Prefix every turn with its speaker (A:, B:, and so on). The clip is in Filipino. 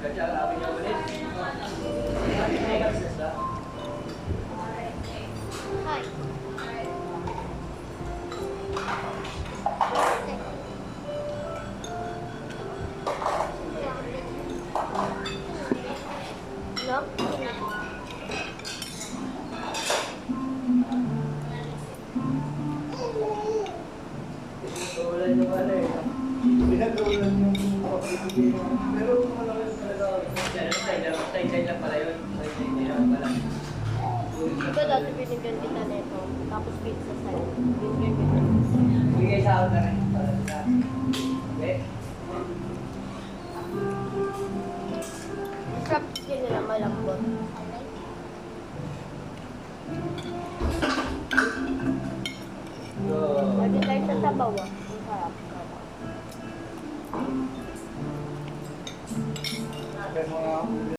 A: No?
B: Pinagkawalan yung ano eh. Pinagkawalan yung pero malakas talaga. Side lang pala yun. Side lang pala.
A: Ito dati binigyan kita nito. Tapos pizza side. Binigyan kita.
B: Bigay sa akin na rin. Okay?
A: Crab skin nila malambot. Lagi tayo sa sabaw ah. Ang sarap.
B: Pero mga